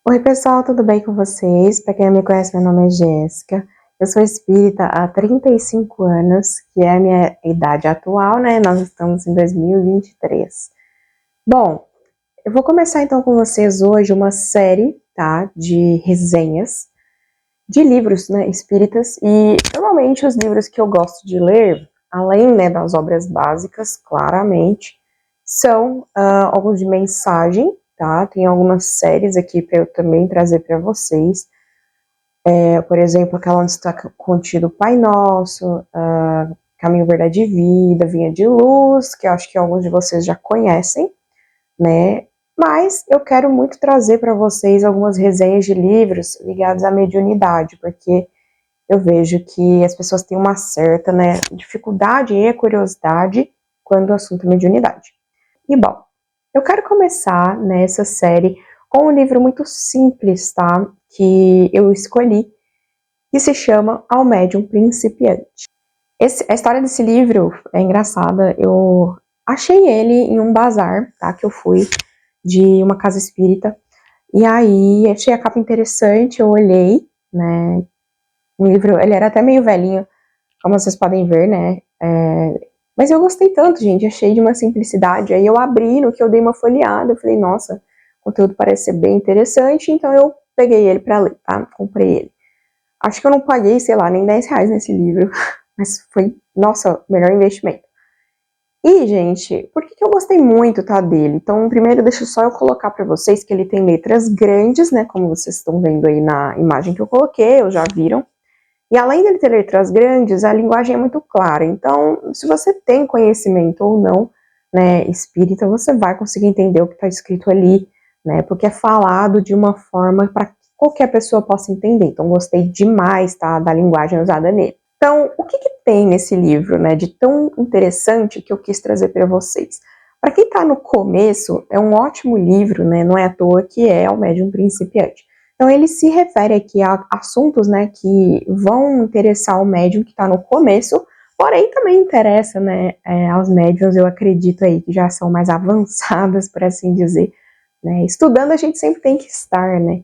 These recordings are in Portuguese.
Oi pessoal, tudo bem com vocês? Para quem não me conhece, meu nome é Jéssica. Eu sou espírita há 35 anos, que é a minha idade atual, né? Nós estamos em 2023. Bom, eu vou começar então com vocês hoje uma série, tá? De resenhas de livros, né? Espíritas. E normalmente os livros que eu gosto de ler, além, né, das obras básicas, claramente, são alguns de mensagem, tá? Tem algumas séries aqui para eu também trazer para vocês. Por exemplo, aquela onde está contido o Pai Nosso, Caminho, Verdade e Vida, Vinha de Luz, que eu acho que alguns de vocês já conhecem, né? Mas eu quero muito trazer para vocês algumas resenhas de livros ligados à mediunidade, porque eu vejo que as pessoas têm uma certa, né, dificuldade e curiosidade quando o assunto é mediunidade. E bom, eu quero começar nessa série com um livro muito simples, tá? Que eu escolhi, que se chama Ao Médium Principiante. A história desse livro é engraçada. Eu achei ele em um bazar, tá? Que eu fui de uma casa espírita. E aí achei a capa interessante, eu olhei, né? O livro, ele era até meio velhinho, como vocês podem ver, né? Mas eu gostei tanto, gente, achei de uma simplicidade. Aí eu abri, no que eu dei uma folheada, eu falei, nossa, o conteúdo parece ser bem interessante, então eu peguei ele para ler, tá? Comprei ele. Acho que eu não paguei, sei lá, nem 10 reais nesse livro, mas foi, nossa, o melhor investimento. E, gente, por que eu gostei muito, tá, dele? Então, primeiro, deixa só eu colocar para vocês que ele tem letras grandes, né, como vocês estão vendo aí na imagem que eu coloquei, ou já viram. E além dele ter letras grandes, a linguagem é muito clara. Então, se você tem conhecimento ou não, né, espírita, você vai conseguir entender o que está escrito ali, né, porque é falado de uma forma para que qualquer pessoa possa entender. Então, gostei demais, tá, da linguagem usada nele. Então, o que tem nesse livro, né, de tão interessante que eu quis trazer para vocês? Para quem está no começo, é um ótimo livro, né, não é à toa que é o Médium Principiante. Então, ele se refere aqui a assuntos, né, que vão interessar o médium que está no começo, porém também interessa, né, aos médiums, eu acredito aí, que já são mais avançadas, por assim dizer, né. Estudando a gente sempre tem que estar, né,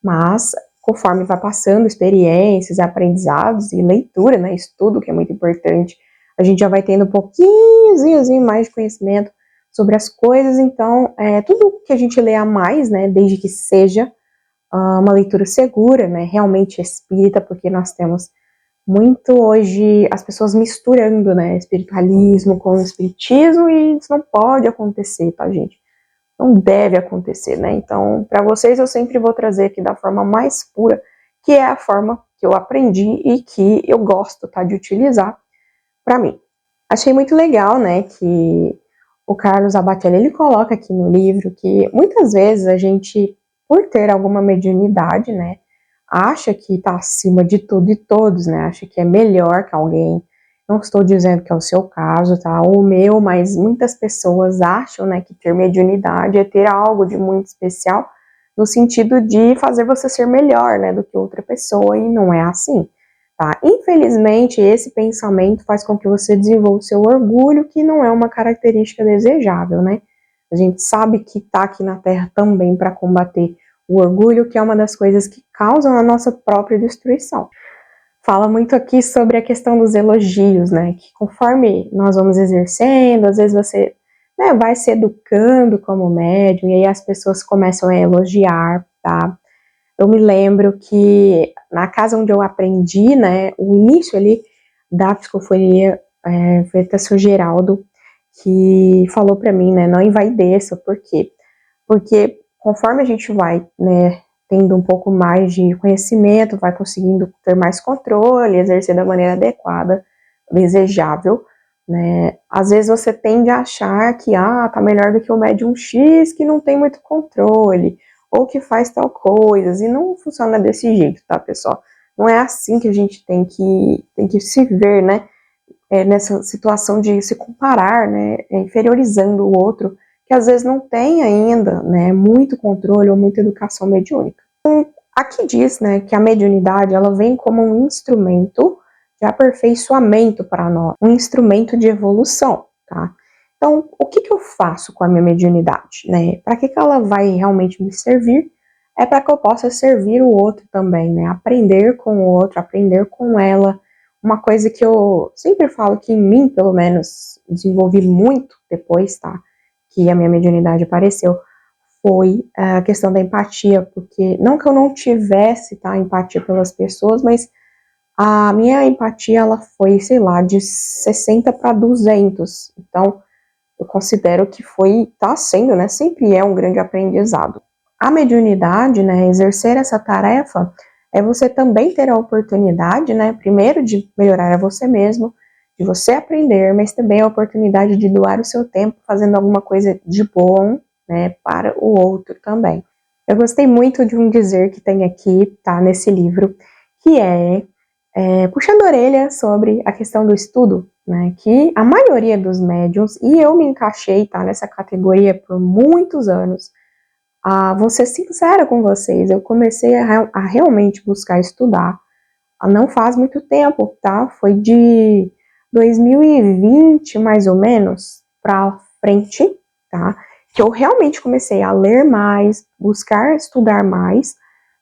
mas conforme vai passando experiências, aprendizados e leitura, né, estudo, que é muito importante, a gente já vai tendo um pouquinho mais de conhecimento sobre as coisas. Então, tudo que a gente lê a mais, né, desde que seja uma leitura segura, né, realmente espírita, porque nós temos muito hoje as pessoas misturando, né, espiritualismo com espiritismo, e isso não pode acontecer, tá, gente? Não deve acontecer, né? Então, para vocês eu sempre vou trazer aqui da forma mais pura, que é a forma que eu aprendi e que eu gosto, tá, de utilizar para mim. Achei muito legal, né, que o Carlos Abatelli, ele coloca aqui no livro que muitas vezes a gente, por ter alguma mediunidade, né, acha que está acima de tudo e todos, né, acha que é melhor que alguém. Não estou dizendo que é o seu caso, tá, ou o meu, mas muitas pessoas acham, né, que ter mediunidade é ter algo de muito especial, no sentido de fazer você ser melhor, né, do que outra pessoa, e não é assim. Tá? Infelizmente, esse pensamento faz com que você desenvolva o seu orgulho, que não é uma característica desejável, né? A gente sabe que tá aqui na Terra também para combater o orgulho, que é uma das coisas que causam a nossa própria destruição. Fala muito aqui sobre a questão dos elogios, né? Que conforme nós vamos exercendo, às vezes você, né, vai se educando como médium, e aí as pessoas começam a elogiar, tá? Eu me lembro que na casa onde eu aprendi, né, o início ali da psicofonia, foi até o seu Geraldo, que falou para mim, né, não envaideça. Por quê? Porque conforme a gente vai, né, tendo um pouco mais de conhecimento, vai conseguindo ter mais controle, exercer da maneira adequada, desejável, né, às vezes você tende a achar que, tá melhor do que o médium X, que não tem muito controle, ou que faz tal coisa, e não funciona desse jeito, tá, pessoal? Não é assim que a gente tem que se ver, né, nessa situação de se comparar, né, inferiorizando o outro, que às vezes não tem ainda, né, muito controle ou muita educação mediúnica. Aqui diz, né, que a mediunidade, ela vem como um instrumento de aperfeiçoamento para nós, um instrumento de evolução, tá? Então, o que eu faço com a minha mediunidade, né? Para que ela vai realmente me servir? é para que eu possa servir o outro também, né? Aprender com o outro, aprender com ela. Uma coisa que eu sempre falo que em mim, pelo menos, desenvolvi muito depois, tá? Que a minha mediunidade apareceu, foi a questão da empatia, porque não que eu não tivesse, tá, empatia pelas pessoas, mas a minha empatia, ela foi, sei lá, de 60 para 200. Então, eu considero que tá sendo, né, sempre é um grande aprendizado. A mediunidade, né, exercer essa tarefa é você também ter a oportunidade, né, primeiro de melhorar a você mesmo, de você aprender, mas também a oportunidade de doar o seu tempo fazendo alguma coisa de bom, né, para o outro também. Eu gostei muito de um dizer que tem aqui, tá, nesse livro, que puxando a orelha sobre a questão do estudo, né, que a maioria dos médiums, e eu me encaixei, tá, nessa categoria por muitos anos. Vou ser sincera com vocês, eu comecei a realmente buscar estudar, não faz muito tempo, tá, foi de 2020, mais ou menos, pra frente, tá, que eu realmente comecei a ler mais, buscar estudar mais,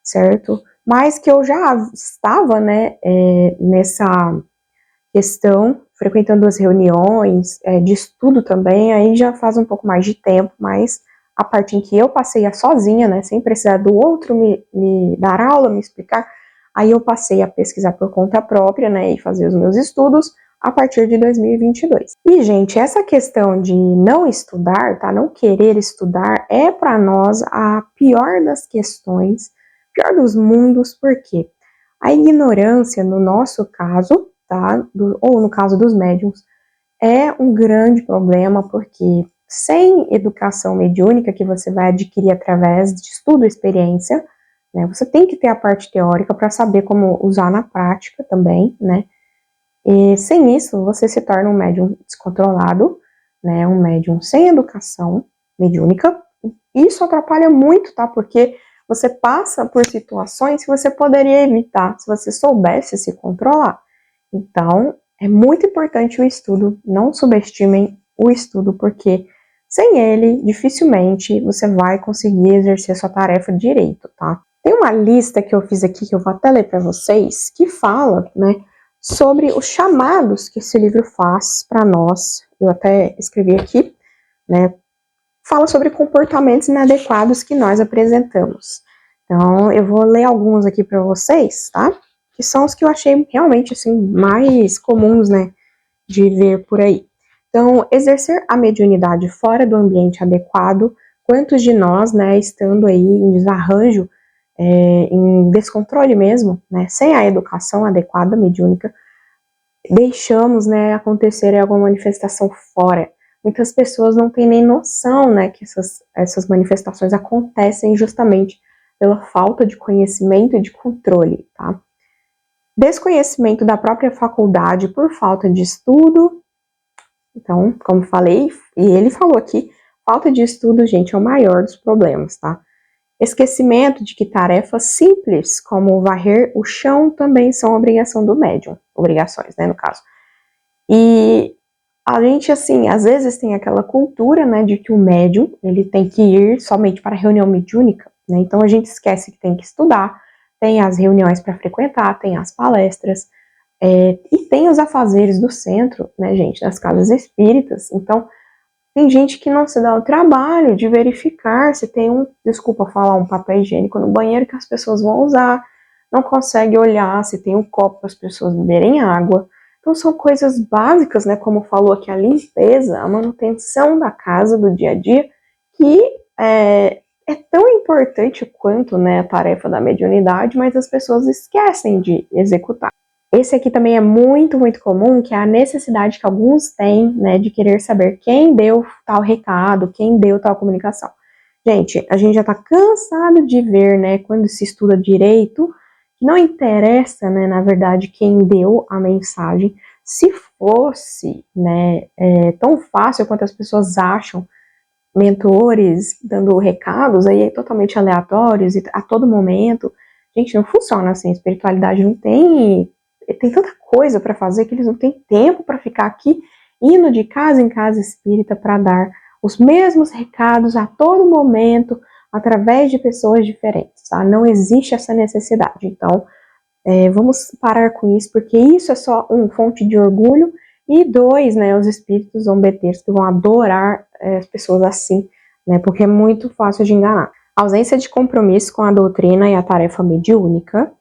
certo? Mas que eu já estava, né, nessa questão, frequentando as reuniões de estudo também, aí já faz um pouco mais de tempo, mas a parte em que eu passei a sozinha, né, sem precisar do outro me dar aula, me explicar, aí eu passei a pesquisar por conta própria, né, e fazer os meus estudos a partir de 2022. E, gente, essa questão de não estudar, tá, não querer estudar, é para nós a pior das questões, pior dos mundos, por quê? A ignorância, no nosso caso, tá, ou no caso dos médiums, é um grande problema, porque sem educação mediúnica que você vai adquirir através de estudo e experiência, né, você tem que ter a parte teórica para saber como usar na prática também, né, e sem isso você se torna um médium descontrolado, né, um médium sem educação mediúnica. Isso atrapalha muito, tá, porque você passa por situações que você poderia evitar se você soubesse se controlar. Então, é muito importante o estudo, não subestimem o estudo, porque sem ele, dificilmente você vai conseguir exercer sua tarefa direito, tá? Tem uma lista que eu fiz aqui, que eu vou até ler para vocês, que fala, né, sobre os chamados que esse livro faz para nós. Eu até escrevi aqui, né, fala sobre comportamentos inadequados que nós apresentamos. Então, eu vou ler alguns aqui para vocês, tá? Que são os que eu achei realmente, assim, mais comuns, né, de ver por aí. Então, exercer a mediunidade fora do ambiente adequado, quantos de nós, né, estando aí em desarranjo, em descontrole mesmo, né, sem a educação adequada mediúnica, deixamos, né, acontecer alguma manifestação fora. Muitas pessoas não têm nem noção, né, que essas manifestações acontecem justamente pela falta de conhecimento e de controle, tá? Desconhecimento da própria faculdade por falta de estudo. Então, como falei, e ele falou aqui, falta de estudo, gente, é o maior dos problemas, tá? Esquecimento de que tarefas simples, como varrer o chão, também são obrigação do médium. Obrigações, né, no caso. E a gente, assim, às vezes tem aquela cultura, né, de que o médium, ele tem que ir somente para a reunião mediúnica, né? Então a gente esquece que tem que estudar, tem as reuniões para frequentar, tem as palestras, e tem os afazeres do centro, né, gente, das casas espíritas. Então, tem gente que não se dá o trabalho de verificar se tem desculpa falar, um papel higiênico no banheiro que as pessoas vão usar, não consegue olhar se tem um copo para as pessoas beberem água. Então são coisas básicas, né, como falou aqui, a limpeza, a manutenção da casa, do dia a dia, que é tão importante quanto, né, a tarefa da mediunidade, mas as pessoas esquecem de executar. Esse aqui também é muito, muito comum, que é a necessidade que alguns têm, né, de querer saber quem deu tal recado, quem deu tal comunicação. Gente, a gente já tá cansado de ver, né, quando se estuda direito, que não interessa, né, na verdade, quem deu a mensagem. Se fosse, né, tão fácil quanto as pessoas acham, mentores dando recados aí totalmente aleatórios e a todo momento, gente, não funciona assim. A espiritualidade não tem tanta coisa para fazer que eles não têm tempo para ficar aqui indo de casa em casa espírita para dar os mesmos recados a todo momento, através de pessoas diferentes, tá? Não existe essa necessidade. Então, vamos parar com isso, porque isso é só fonte de orgulho, e dois, né, os espíritos zombeteiros que vão adorar as pessoas assim, né, porque é muito fácil de enganar. Ausência de compromisso com a doutrina e a tarefa mediúnica.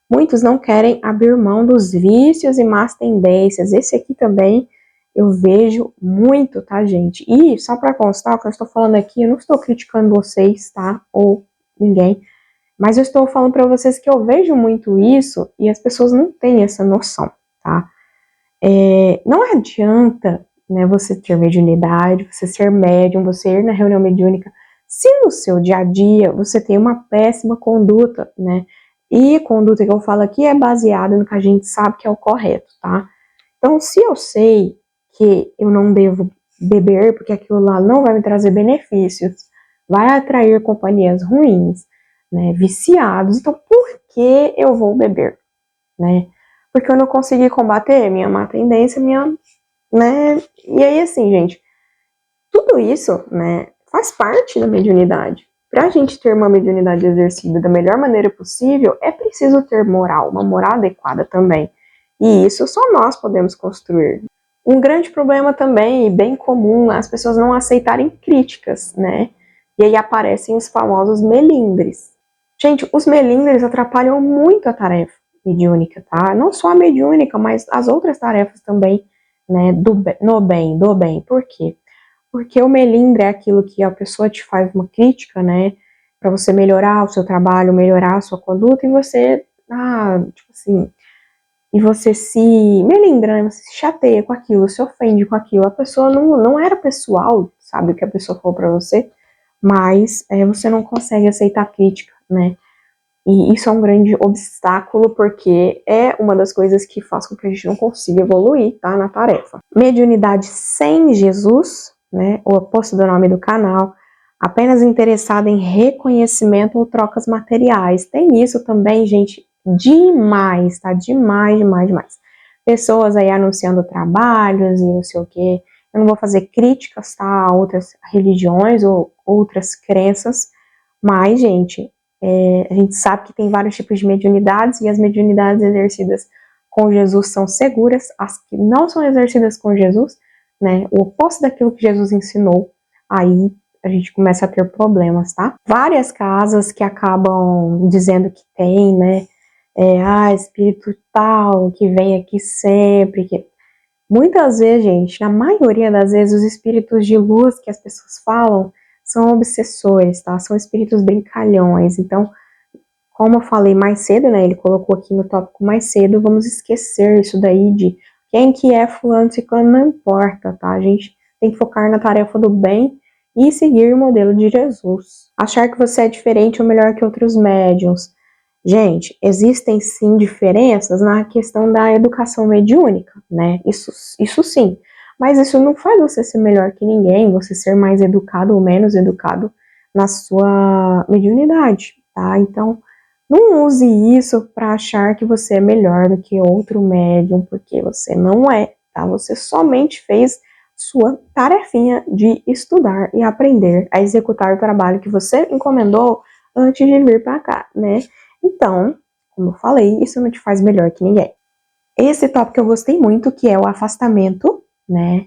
Muitos não querem abrir mão dos vícios e más tendências. Esse aqui também eu vejo muito, tá, gente? E só para constar, o que eu estou falando aqui, eu não estou criticando vocês, tá? Ou ninguém. Mas eu estou falando para vocês que eu vejo muito isso e as pessoas não têm essa noção, tá? Não adianta, né, você ter mediunidade, você ser médium, você ir na reunião mediúnica, se no seu dia a dia você tem uma péssima conduta, né? E a conduta que eu falo aqui é baseada no que a gente sabe que é o correto, tá? Então, se eu sei que eu não devo beber, porque aquilo lá não vai me trazer benefícios, vai atrair companhias ruins, né, viciados, então por que eu vou beber, né? Porque eu não consegui combater minha má tendência, né? E aí, assim, gente, tudo isso, né, faz parte da mediunidade. Para a gente ter uma mediunidade exercida da melhor maneira possível, é preciso ter moral, uma moral adequada também. E isso só nós podemos construir. Um grande problema também, e bem comum, as pessoas não aceitarem críticas, né? E aí aparecem os famosos melindres. Gente, os melindres atrapalham muito a tarefa mediúnica, tá? Não só a mediúnica, mas as outras tarefas também, né, do bem. Por quê? Porque o melindre é aquilo que a pessoa te faz uma crítica, né, para você melhorar o seu trabalho, melhorar a sua conduta, e você, tipo assim, e você se melindra, né, você se chateia com aquilo, se ofende com aquilo. A pessoa não era pessoal, sabe, o que a pessoa falou para você, mas você não consegue aceitar a crítica, né? E isso é um grande obstáculo, porque é uma das coisas que faz com que a gente não consiga evoluir, tá, na tarefa. Mediunidade sem Jesus, né, o oposto do nome do canal, apenas interessada em reconhecimento ou trocas materiais. Tem isso também, gente, demais, tá? Demais. Pessoas aí anunciando trabalhos e não sei o quê. Eu não vou fazer críticas, tá, a outras religiões ou outras crenças, mas, gente, a gente sabe que tem vários tipos de mediunidades, e as mediunidades exercidas com Jesus são seguras. As que não são exercidas com Jesus, né, o oposto daquilo que Jesus ensinou, aí a gente começa a ter problemas, tá? Várias casas que acabam dizendo que tem, né, espírito tal, que vem aqui sempre, que... Muitas vezes, gente, na maioria das vezes, os espíritos de luz que as pessoas falam são obsessores, tá? São espíritos brincalhões. Então, como eu falei mais cedo, né, ele colocou aqui no tópico mais cedo, vamos esquecer isso daí de quem que é fulano, ciclano, não importa, tá? A gente tem que focar na tarefa do bem e seguir o modelo de Jesus. Achar que você é diferente ou melhor que outros médiums. Gente, existem sim diferenças na questão da educação mediúnica, né? Isso sim. Mas isso não faz você ser melhor que ninguém, você ser mais educado ou menos educado na sua mediunidade, tá? Então, não use isso para achar que você é melhor do que outro médium, porque você não é, tá? Você somente fez sua tarefinha de estudar e aprender a executar o trabalho que você encomendou antes de vir para cá, né? Então, como eu falei, isso não te faz melhor que ninguém. Esse tópico eu gostei muito, que é o afastamento, né,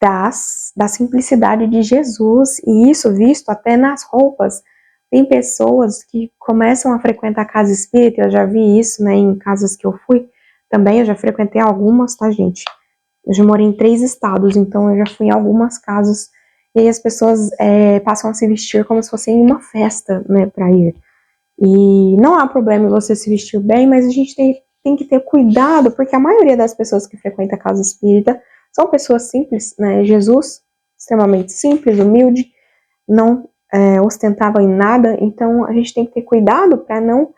da simplicidade de Jesus, e isso visto até nas roupas. Tem pessoas que começam a frequentar a casa espírita, eu já vi isso, né, em casas que eu fui, também eu já frequentei algumas, tá, gente? Eu já morei em 3 estados, então eu já fui em algumas casas, e aí as pessoas passam a se vestir como se fossem uma festa, né, pra ir. E não há problema em você se vestir bem, mas a gente tem que ter cuidado, porque a maioria das pessoas que frequentam a casa espírita são pessoas simples, né? Jesus, extremamente simples, humilde, não ostentava em nada, então a gente tem que ter cuidado para não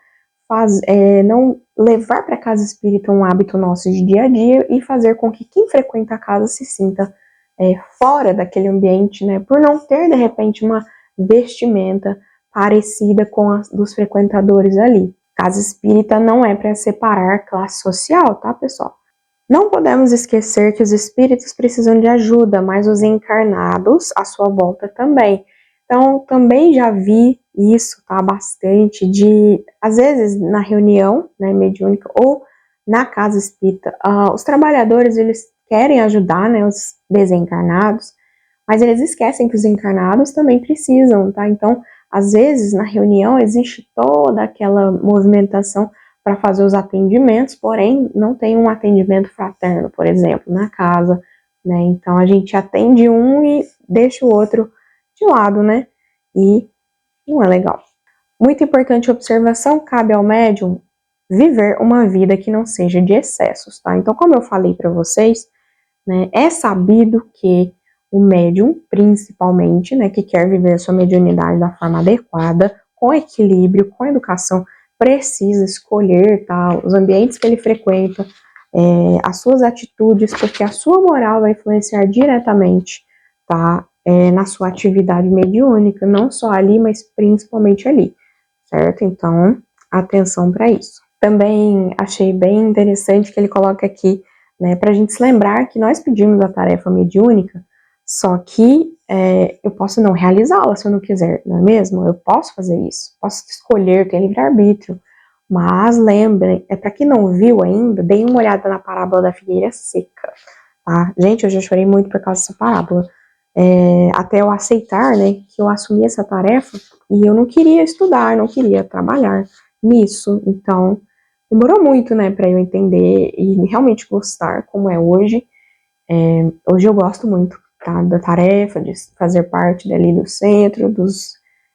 levar para a casa espírita um hábito nosso de dia a dia e fazer com que quem frequenta a casa se sinta fora daquele ambiente, né? Por não ter, de repente, uma vestimenta parecida com a dos frequentadores ali. Casa espírita não é para separar classe social, tá, pessoal? Não podemos esquecer que os espíritos precisam de ajuda, mas os encarnados à sua volta também. Então, também já vi isso, tá? Bastante de, às vezes, na reunião, né, mediúnica ou na casa espírita, os trabalhadores, eles querem ajudar, né, os desencarnados, mas eles esquecem que os encarnados também precisam, tá? Então, às vezes, na reunião, existe toda aquela movimentação para fazer os atendimentos, porém, não tem um atendimento fraterno, por exemplo, na casa, né? Então, a gente atende um e deixa o outro de lado, né? E não é legal. Muito importante observação, cabe ao médium viver uma vida que não seja de excessos, tá? Então, como eu falei para vocês, né, é sabido que o médium, principalmente, né, que quer viver a sua mediunidade da forma adequada, com equilíbrio, com educação, precisa escolher, tá, os ambientes que ele frequenta, as suas atitudes, porque a sua moral vai influenciar diretamente, tá, na sua atividade mediúnica, não só ali, mas principalmente ali, certo? Então, atenção para isso. Também achei bem interessante que ele coloca aqui, né, para a gente se lembrar que nós pedimos a tarefa mediúnica, só que eu posso não realizá-la se eu não quiser, não é mesmo? Eu posso fazer isso, posso escolher, ter livre-arbítrio, mas lembrem, para quem não viu ainda, deem uma olhada na parábola da figueira seca, tá? Gente, eu já chorei muito por causa dessa parábola, até eu aceitar, né, que eu assumi essa tarefa e eu não queria estudar, não queria trabalhar nisso, então demorou muito, né, para eu entender e realmente gostar como é hoje. Hoje eu gosto muito, tá, da tarefa, de fazer parte dali do centro,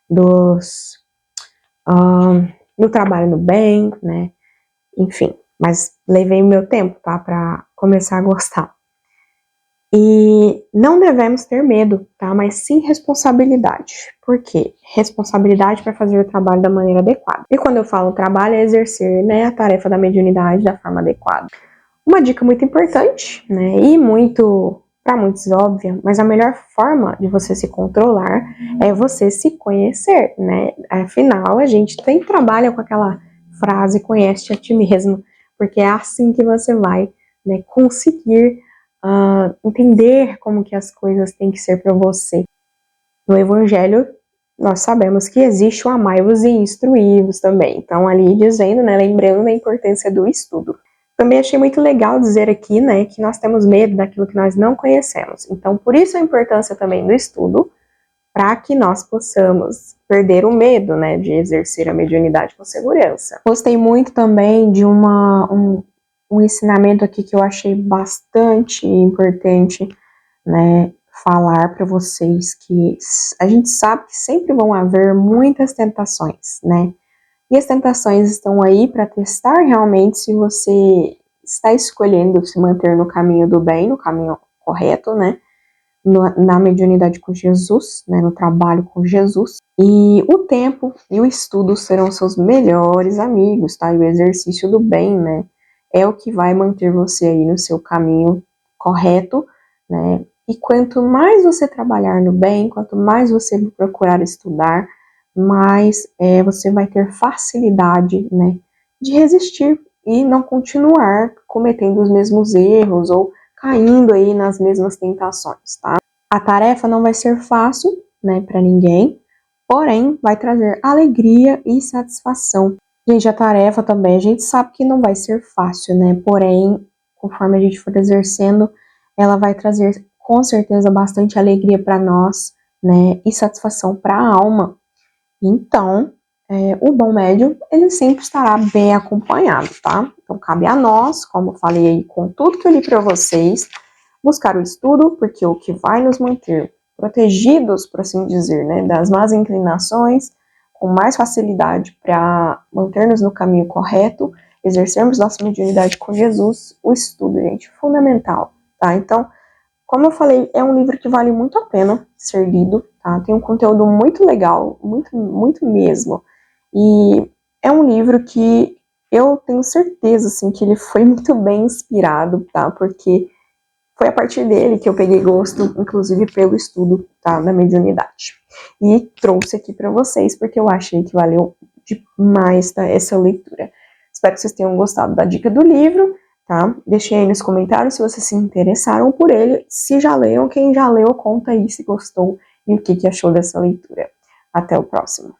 do trabalho no bem, né, enfim, mas levei o meu tempo, tá, para começar a gostar. E não devemos ter medo, tá, mas sim responsabilidade. Por quê? Responsabilidade para fazer o trabalho da maneira adequada. E quando eu falo trabalho, é exercer, né, a tarefa da mediunidade da forma adequada. Uma dica muito importante, né, e para muitos óbvia, mas a melhor forma de você se controlar é você se conhecer, né? Afinal, a gente sempre trabalha com aquela frase, conhece-te a ti mesmo, porque é assim que você vai, né, conseguir entender como que as coisas têm que ser para você. No Evangelho, nós sabemos que existe o amai-vos e instruí-vos também. Então, ali dizendo, né, lembrando a importância do estudo. Também achei muito legal dizer aqui, né, que nós temos medo daquilo que nós não conhecemos. Então, por isso a importância também do estudo, para que nós possamos perder o medo, né, de exercer a mediunidade com segurança. Gostei muito também de um ensinamento aqui que eu achei bastante importante, né, falar para vocês, que a gente sabe que sempre vão haver muitas tentações, né, e as tentações estão aí para testar realmente se você está escolhendo se manter no caminho do bem, no caminho correto, né? Na mediunidade com Jesus, né? No trabalho com Jesus. E o tempo e o estudo serão seus melhores amigos, tá? E o exercício do bem, né? É o que vai manter você aí no seu caminho correto, né? E quanto mais você trabalhar no bem, quanto mais você procurar estudar, mais você vai ter facilidade, né, de resistir e não continuar cometendo os mesmos erros ou caindo aí nas mesmas tentações, tá? A tarefa não vai ser fácil, né, para ninguém, porém vai trazer alegria e satisfação. Gente, a tarefa também, a gente sabe que não vai ser fácil, né, porém, conforme a gente for exercendo, ela vai trazer com certeza bastante alegria para nós, né, e satisfação para a alma. Então, o bom médium, ele sempre estará bem acompanhado, tá? Então, cabe a nós, como eu falei aí com tudo que eu li para vocês, buscar o estudo, porque o que vai nos manter protegidos, por assim dizer, né, das más inclinações, com mais facilidade para manter-nos no caminho correto, exercermos nossa mediunidade com Jesus, o estudo, gente, fundamental, tá? Então, como eu falei, é um livro que vale muito a pena ser lido, tá? Tem um conteúdo muito legal, muito, muito mesmo. E é um livro que eu tenho certeza, assim, que ele foi muito bem inspirado, tá? Porque foi a partir dele que eu peguei gosto, inclusive pelo estudo, tá? Da mediunidade. E trouxe aqui para vocês, porque eu achei que valeu demais, tá? Essa leitura. Espero que vocês tenham gostado da dica do livro, tá? Deixem aí nos comentários se vocês se interessaram por ele, se já leram, quem já leu, conta aí se gostou e o que achou dessa leitura. Até o próximo.